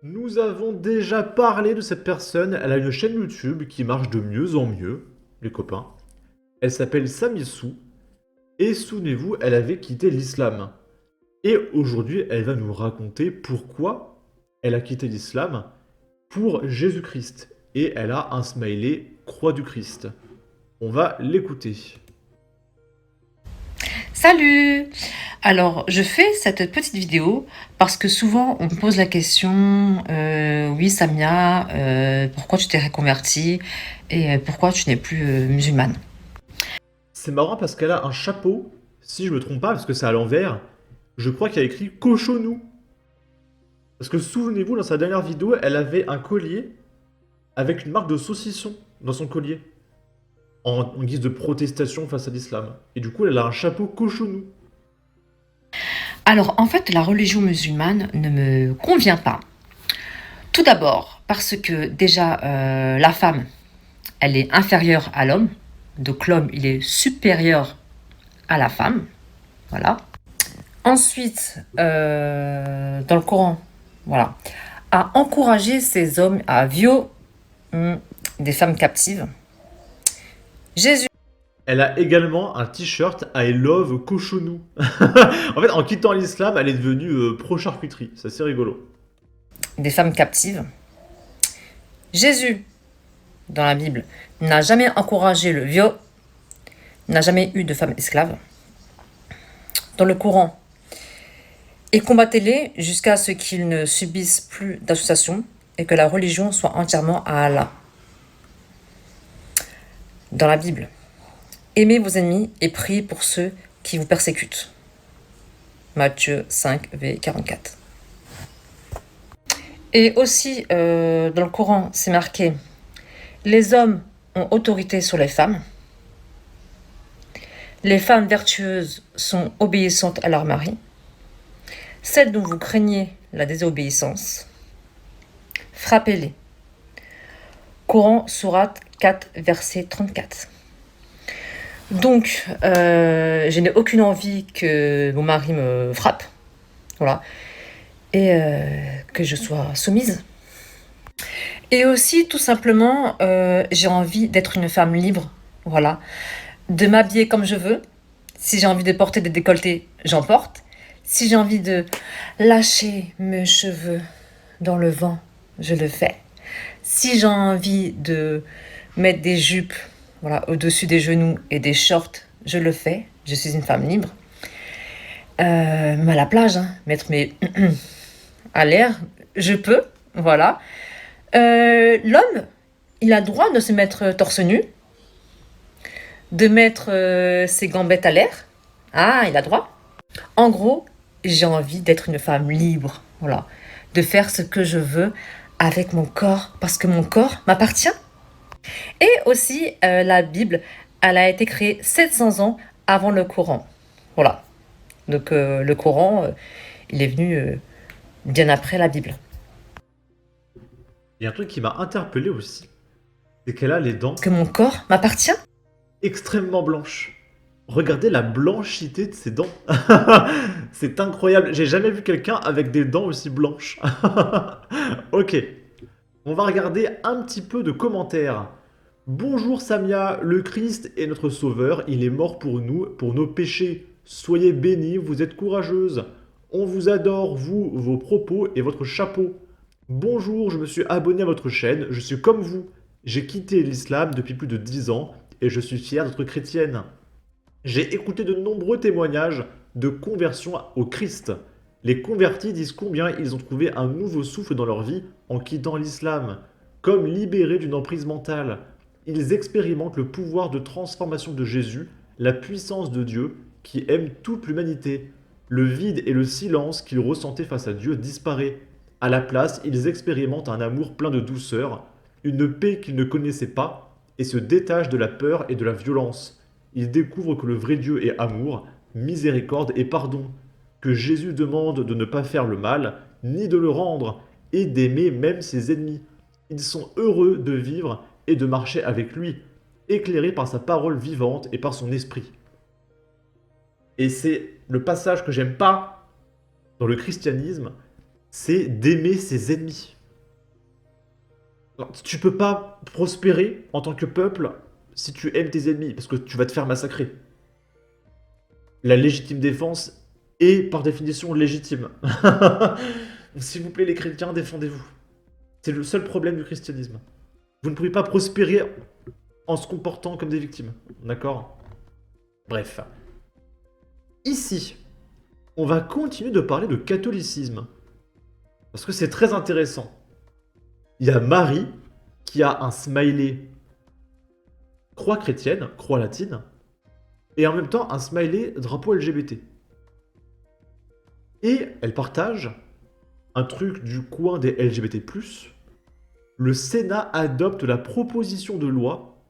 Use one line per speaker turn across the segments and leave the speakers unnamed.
Nous avons déjà parlé de cette personne, elle a une chaîne YouTube qui marche de mieux en mieux, les copains. Elle s'appelle Samissou, et souvenez-vous, elle avait quitté l'islam. Et aujourd'hui, elle va nous raconter pourquoi elle a quitté l'islam pour Jésus-Christ. Et elle a un smiley croix du Christ. On va l'écouter.
Salut! Alors, je fais cette petite vidéo parce que souvent on me pose la question, oui Samia, pourquoi tu t'es reconvertie et pourquoi tu n'es plus musulmane?
C'est marrant parce qu'elle a un chapeau, si je me trompe pas, parce que c'est à l'envers. Je crois qu'il y a écrit cochonou. Parce que souvenez-vous, dans sa dernière vidéo, elle avait un collier avec une marque de saucisson dans son collier, en guise de protestation face à l'islam. Et du coup, elle a un chapeau cochonou.
Alors, en fait, la religion musulmane ne me convient pas. Tout d'abord, parce que déjà, la femme, elle est inférieure à l'homme, donc l'homme, il est supérieur à la femme, voilà. Ensuite, dans le Coran, voilà, a encouragé ces hommes à violer des femmes captives. Jésus,
Elle a également un t-shirt I love cochonou. En fait, en quittant l'islam, elle est devenue pro-charcuterie. C'est assez rigolo.
des femmes captives. Jésus, dans la Bible, n'a jamais encouragé le viol, n'a jamais eu de femmes esclaves. Dans le Coran, et combattez-les jusqu'à ce qu'ils ne subissent plus d'association et que la religion soit entièrement à Allah. Dans la Bible, aimez vos ennemis et priez pour ceux qui vous persécutent. Matthieu 5, v 44. Et aussi, dans le Coran, c'est marqué, les hommes ont autorité sur les femmes. Les femmes vertueuses sont obéissantes à leur mari. Celles dont vous craignez la désobéissance, frappez-les. Coran, sourate 4, verset 34. Donc, je n'ai aucune envie que mon mari me frappe, voilà, et que je sois soumise. Et aussi, tout simplement, j'ai envie d'être une femme libre, voilà, de m'habiller comme je veux. Si j'ai envie de porter des décolletés, j'en porte. Si j'ai envie de lâcher mes cheveux dans le vent, je le fais. Si j'ai envie de mettre des jupes, voilà, au-dessus des genoux et des shorts, je le fais. Je suis une femme libre. Même à la plage, hein, mettre mes à l'air, je peux, voilà. L'homme, il a le droit de se mettre torse nu, de mettre ses gambettes à l'air. Ah, il a droit. En gros, j'ai envie d'être une femme libre, voilà, de faire ce que je veux avec mon corps, parce que mon corps m'appartient. Et aussi, la Bible, elle a été créée 700 ans avant le Coran. Voilà. Donc le Coran, il est venu bien après la Bible.
Il y a un truc qui m'a interpellé aussi, c'est qu'elle a les dents
Que mon corps m'appartient.
extrêmement blanches. Regardez la blanchité de ses dents. C'est incroyable. J'ai jamais vu quelqu'un avec des dents aussi blanches. Ok. On va regarder un petit peu de commentaires. Bonjour Samia, le Christ est notre sauveur, il est mort pour nous, pour nos péchés. Soyez bénis, vous êtes courageuse. On vous adore, vous, vos propos et votre chapeau. Bonjour, je me suis abonné à votre chaîne, je suis comme vous. J'ai quitté l'islam depuis plus de 10 ans et je suis fière d'être chrétienne. J'ai écouté de nombreux témoignages de conversion au Christ. Les convertis disent combien ils ont trouvé un nouveau souffle dans leur vie en quittant l'islam, comme libérés d'une emprise mentale. Ils expérimentent le pouvoir de transformation de Jésus, la puissance de Dieu qui aime toute l'humanité. Le vide et le silence qu'ils ressentaient face à Dieu disparaît. À la place, ils expérimentent un amour plein de douceur, une paix qu'ils ne connaissaient pas, et se détachent de la peur et de la violence. Ils découvrent que le vrai Dieu est amour, miséricorde et pardon, que Jésus demande de ne pas faire le mal, ni de le rendre, et d'aimer même ses ennemis. Ils sont heureux de vivre et de marcher avec lui, éclairés par sa parole vivante et par son esprit. Et c'est le passage que j'aime pas dans le christianisme, c'est d'aimer ses ennemis. Alors, tu peux pas prospérer en tant que peuple si tu aimes tes ennemis, parce que tu vas te faire massacrer. La légitime défense est par définition légitime. S'il vous plaît, les chrétiens, défendez-vous. C'est le seul problème du christianisme. Vous ne pouvez pas prospérer en se comportant comme des victimes. D'accord? Bref. Ici, on va continuer de parler de catholicisme. Parce que c'est très intéressant. Il y a Marie qui a un smiley croix chrétienne, croix latine, et en même temps un smiley drapeau LGBT. Et elle partage un truc du coin des LGBT+. Le Sénat adopte la proposition de loi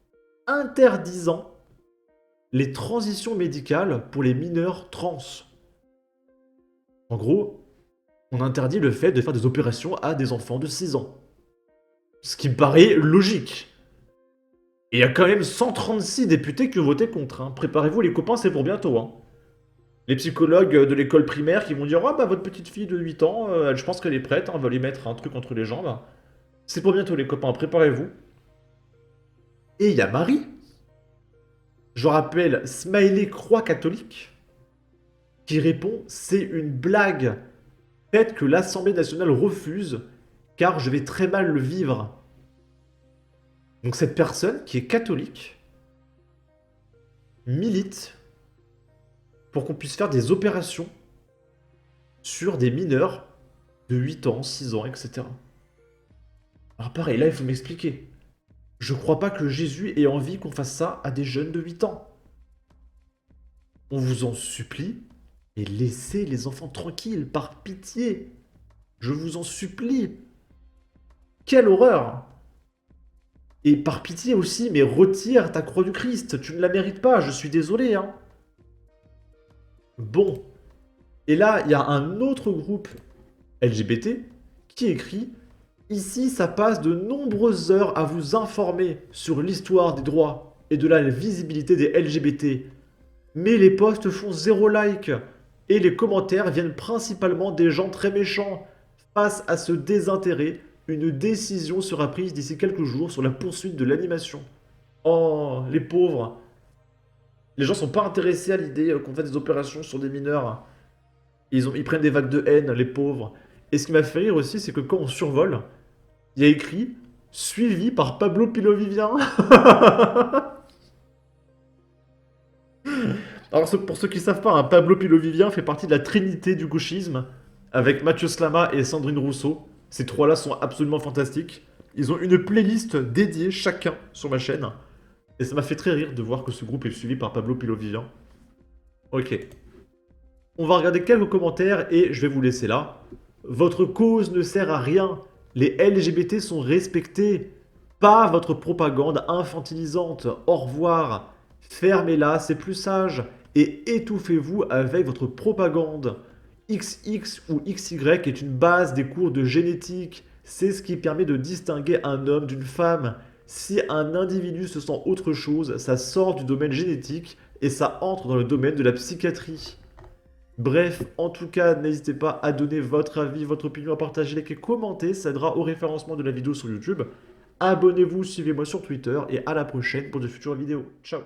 interdisant les transitions médicales pour les mineurs trans. En gros, on interdit le fait de faire des opérations à des enfants de 6 ans. Ce qui me paraît logique. Et il y a quand même 136 députés qui ont voté contre. Hein. Préparez-vous les copains, c'est pour bientôt. Hein. Les psychologues de l'école primaire qui vont dire « Ah bah votre petite fille de 8 ans, je pense qu'elle est prête, hein, on va lui mettre un truc entre les jambes. » C'est pour bientôt les copains, préparez-vous. Et il y a Marie. Je rappelle, Smiley Croix catholique, qui répond « C'est une blague. Faites que l'Assemblée nationale refuse, car je vais très mal le vivre. » Donc cette personne, qui est catholique, milite pour qu'on puisse faire des opérations sur des mineurs de 8 ans, 6 ans, etc. Alors pareil, là, il faut m'expliquer. Je crois pas que Jésus ait envie qu'on fasse ça à des jeunes de 8 ans. On vous en supplie, et laissez les enfants tranquilles, par pitié. Je vous en supplie. Quelle horreur! Et par pitié aussi, mais retire ta croix du Christ. Tu ne la mérites pas, je suis désolé, hein. Bon. Et là, il y a un autre groupe LGBT qui écrit « Ici, ça passe de nombreuses heures à vous informer sur l'histoire des droits et de la visibilité des LGBT. Mais les posts font 0 like et les commentaires viennent principalement des gens très méchants. Face à ce désintérêt, une décision sera prise d'ici quelques jours sur la poursuite de l'animation. » Oh, les pauvres. Les gens sont pas intéressés à l'idée qu'on fasse des opérations sur des mineurs. Ils prennent des vagues de haine, les pauvres. Et ce qui m'a fait rire aussi, c'est que quand on survole, il y a écrit « Suivi par Pablo Pilovivien ». Alors pour ceux qui ne savent pas, hein, Pablo Pilovivien fait partie de la trinité du gauchisme, avec Mathieu Slama et Sandrine Rousseau. Ces trois-là sont absolument fantastiques. Ils ont une playlist dédiée chacun sur ma chaîne. Et ça m'a fait très rire de voir que ce groupe est suivi par Pablo Pilovivien. Ok. On va regarder quelques commentaires et je vais vous laisser là. Votre cause ne sert à rien. Les LGBT sont respectés. Pas votre propagande infantilisante. Au revoir. Fermez-la, c'est plus sage. Et étouffez-vous avec votre propagande. XX ou XY est une base des cours de génétique. C'est ce qui permet de distinguer un homme d'une femme. Si un individu se sent autre chose, ça sort du domaine génétique et ça entre dans le domaine de la psychiatrie. Bref, en tout cas, n'hésitez pas à donner votre avis, votre opinion, à partager, liker, commenter, ça aidera au référencement de la vidéo sur YouTube. Abonnez-vous, suivez-moi sur Twitter et à la prochaine pour de futures vidéos. Ciao!